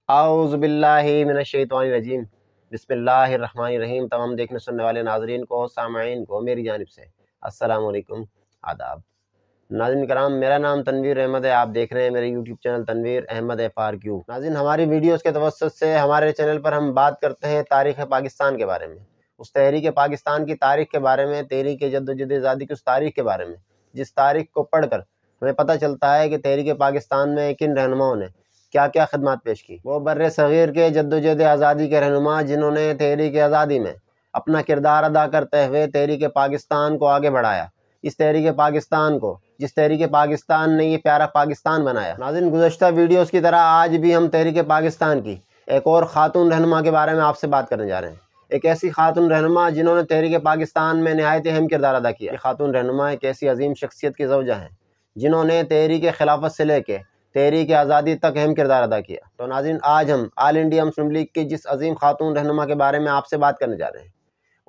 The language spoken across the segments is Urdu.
اعوذ باللہ من الشیطان الرجیم، بسم اللہ الرحمن الرحیم۔ تمام دیکھنے سننے والے ناظرین کو، سامعین کو میری جانب سے السلام علیکم، آداب۔ ناظرین کرام، میرا نام تنویر احمد ہے، آپ دیکھ رہے ہیں میرے YouTube channel Tanveer Ahmed FRQ۔ ناظرین، ہماری ویڈیوز کے توسط سے ہمارے چینل پر ہم بات کرتے ہیں تاریخ پاکستان کے بارے میں، اس تحریک پاکستان کی تاریخ کے بارے میں، تحریک جدوجہد آزادی کی اس تاریخ کے بارے میں جس تاریخ کو پڑھ کر ہمیں پتہ چلتا ہے کہ تحریک پاکستان میں کن رہنماؤں نے کیا کیا خدمات پیش کی۔ وہ بر صغیر کے جدوجہد آزادی کے رہنما جنہوں نے تحریک آزادی میں اپنا کردار ادا کرتے ہوئے تحریک پاکستان کو آگے بڑھایا، اس تحریک پاکستان کو، جس تحریک پاکستان نے یہ پیارا پاکستان بنایا۔ ناظرین، گزشتہ ویڈیوز کی طرح آج بھی ہم تحریک پاکستان کی ایک اور خاتون رہنما کے بارے میں آپ سے بات کرنے جا رہے ہیں، ایک ایسی خاتون رہنما جنہوں نے تحریک پاکستان میں نہایت اہم کردار ادا کیا۔ یہ خاتون رہنما ایک ایسی عظیم شخصیت کی زوجہ ہیں جنہوں نے تحریک خلافت سے لے کے تحریک آزادی تک اہم کردار ادا کیا۔ تو ناظرین، آج ہم آل انڈیا مسلم لیگ کی جس عظیم خاتون رہنما کے بارے میں آپ سے بات کرنے جا رہے ہیں،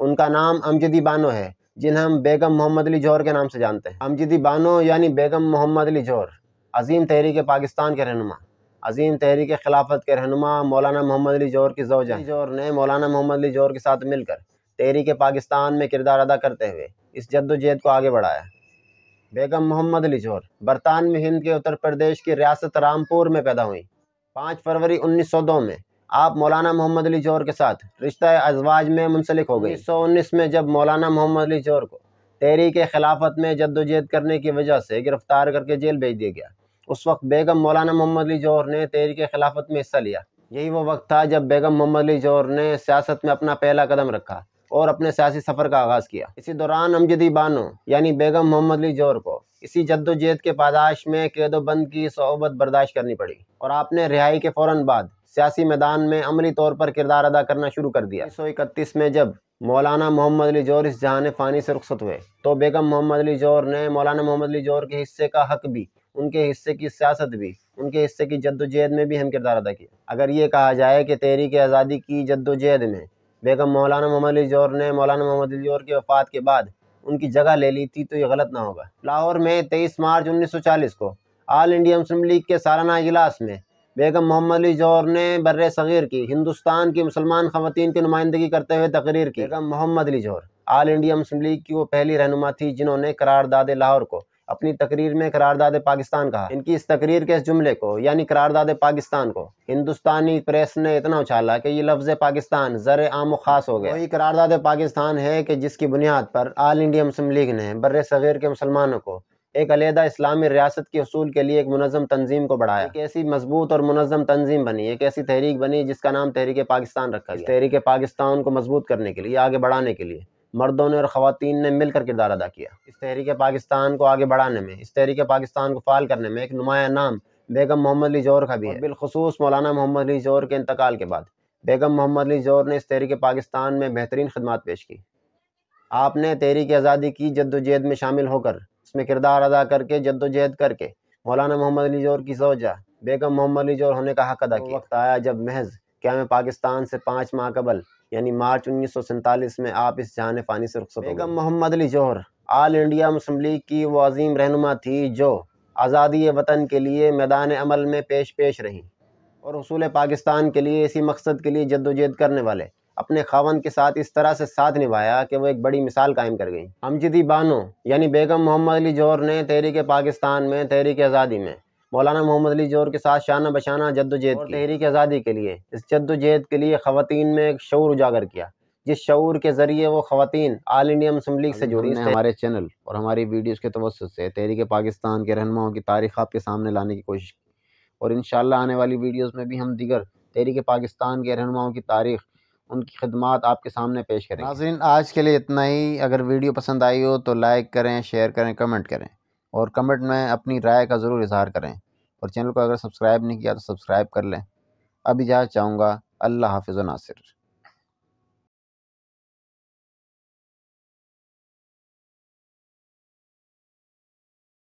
ان کا نام امجدی بانو ہے، جنہیں ہم بیگم محمد علی جوہر کے نام سے جانتے ہیں۔ امجدی بانو یعنی بیگم محمد علی جوہر، عظیم تحریک پاکستان کے رہنما، عظیم تحریک خلافت کے رہنما مولانا محمد علی جوہر کی زوجہ ہیں۔ جوہر نے مولانا محمد علی جوہر کے ساتھ مل کر تحریک پاکستان میں کردار ادا کرتے ہوئے اس جدوجہد کو آگے بڑھایا۔ بیگم محمد علی جوہر برطانوی ہند کے اتر پردیش کی ریاست رامپور میں پیدا ہوئیں۔ 5 فروری 1902 میں آپ مولانا محمد علی جوہر کے ساتھ رشتہ ازواج میں منسلک ہو گئی۔ 1919 میں جب مولانا محمد علی جوہر کو تحریک خلافت میں جدوجہد کرنے کی وجہ سے گرفتار کر کے جیل بھیج دیا گیا، اس وقت بیگم مولانا محمد علی جوہر نے تحریک خلافت میں حصہ لیا۔ یہی وہ وقت تھا جب بیگم محمد علی جوہر نے سیاست میں اپنا پہلا قدم رکھا اور اپنے سیاسی سفر کا آغاز کیا۔ اسی دوران امجدی بانو یعنی بیگم محمد علی جوہر کو اسی جدوجہد کے پاداش میں قید و بند کی صعوبت برداشت کرنی پڑی، اور آپ نے رہائی کے فوراً بعد سیاسی میدان میں عملی طور پر کردار ادا کرنا شروع کر دیا۔ 1931 میں جب مولانا محمد علی جوہر اس جہان فانی سے رخصت ہوئے تو بیگم محمد علی جوہر نے مولانا محمد علی جوہر کے حصے کا حق بھی، ان کے حصے کی سیاست بھی، ان کے حصے کی جدوجہد میں بھی اہم کردار ادا کیا۔ اگر یہ کہا جائے کہ تحریک آزادی کی جدوجہد میں بیگم مولانا محمد علی جوہر نے مولانا محمد علی جوہر کی وفات کے بعد ان کی جگہ لے لی تھی تو یہ غلط نہ ہوگا۔ لاہور میں 23 مارچ 1940 کو آل انڈیا مسلم لیگ کے سالانہ اجلاس میں بیگم محمد علی جوہر نے بر صغیر کی ہندوستان کی مسلمان خواتین کی نمائندگی کرتے ہوئے تقریر کی۔ بیگم محمد علی جوہر آل انڈیا مسلم لیگ کی وہ پہلی رہنما تھی جنہوں نے قرارداد لاہور کو اپنی تقریر میں قرارداد پاکستان کہا۔ ان کی اس تقریر کے اس جملے کو یعنی قرارداد پاکستان کو ہندوستانی پریس نے اتنا اچھالا کہ یہ لفظ پاکستان زر عام و خاص ہو گیا۔ وہی قرارداد پاکستان ہے کہ جس کی بنیاد پر آل انڈیا مسلم لیگ نے بر صغیر کے مسلمانوں کو ایک علیحدہ اسلامی ریاست کے حصول کے لیے ایک منظم تنظیم کو بڑھایا۔ ایک ایسی مضبوط اور منظم تنظیم بنی، ایک ایسی تحریک بنی جس کا نام تحریک پاکستان رکھا گیا۔ تحریک پاکستان کو مضبوط کرنے کے لیے، آگے بڑھانے کے لیے مردوں نے اور خواتین نے مل کر کردار ادا کیا۔ اس تحریک پاکستان کو آگے بڑھانے میں، اس تحریک پاکستان کو فعال کرنے میں ایک نمایاں نام بیگم محمد علی جوہر کا بھی ہے۔ بالخصوص مولانا محمد علی جوہر کے انتقال کے بعد بیگم محمد علی جوہر نے اس تحریک پاکستان میں بہترین خدمات پیش کی۔ آپ نے تحریک آزادی کی جدوجہد میں شامل ہو کر، اس میں کردار ادا کر کے، جدوجہد کر کے مولانا محمد علی جوہر کی زوجہ بیگم محمد علی جوہر ہونے کا حق ادا کیا۔ وقت آیا جب محض قیام پاکستان سے 5 ماہ قبل یعنی مارچ 1947 میں آپ اس جہان فانی سے رخصت ہو گئے۔ بیگم محمد علی جوہر آل انڈیا مسلم لیگ کی وہ عظیم رہنما تھی جو آزادی وطن کے لیے میدان عمل میں پیش رہیں، اور حصول پاکستان کے لیے، اسی مقصد کے لیے جدوجہد کرنے والے اپنے خاوند کے ساتھ اس طرح سے ساتھ نبھایا کہ وہ ایک بڑی مثال قائم کر گئیں۔ امجدی بانو یعنی بیگم محمد علی جوہر نے تحریک پاکستان میں، تحریک آزادی میں مولانا محمد علی جوہر کے ساتھ شانہ بشانہ جدوجہد کی۔ تحریک آزادی کے لیے، اس جدوجہد کے لیے خواتین میں ایک شعور اجاگر کیا، جس شعور کے ذریعے وہ خواتین آل انڈیا مسلم لیگ سے جڑی۔ ہمارے چینل اور ہماری ویڈیوز کے توسط سے تحریک پاکستان کے رہنماؤں کی تاریخ آپ کے سامنے لانے کی کوشش کی، اور انشاءاللہ آنے والی ویڈیوز میں بھی ہم دیگر تحریک پاکستان کے رہنماؤں کی تاریخ، ان کی خدمات آپ کے سامنے پیش کریں گے۔ ناظرین، آج کے لیے اتنا ہی۔ اگر ویڈیو پسند آئی ہو تو لائک کریں، شیئر کریں، کمنٹ کریں، اور کمنٹ میں اپنی رائے کا ضرور اظہار کریں، اور چینل کو اگر سبسکرائب نہیں کیا تو سبسکرائب کر لیں۔ اب اجازت چاہوں گا۔ اللہ حافظ و ناصر۔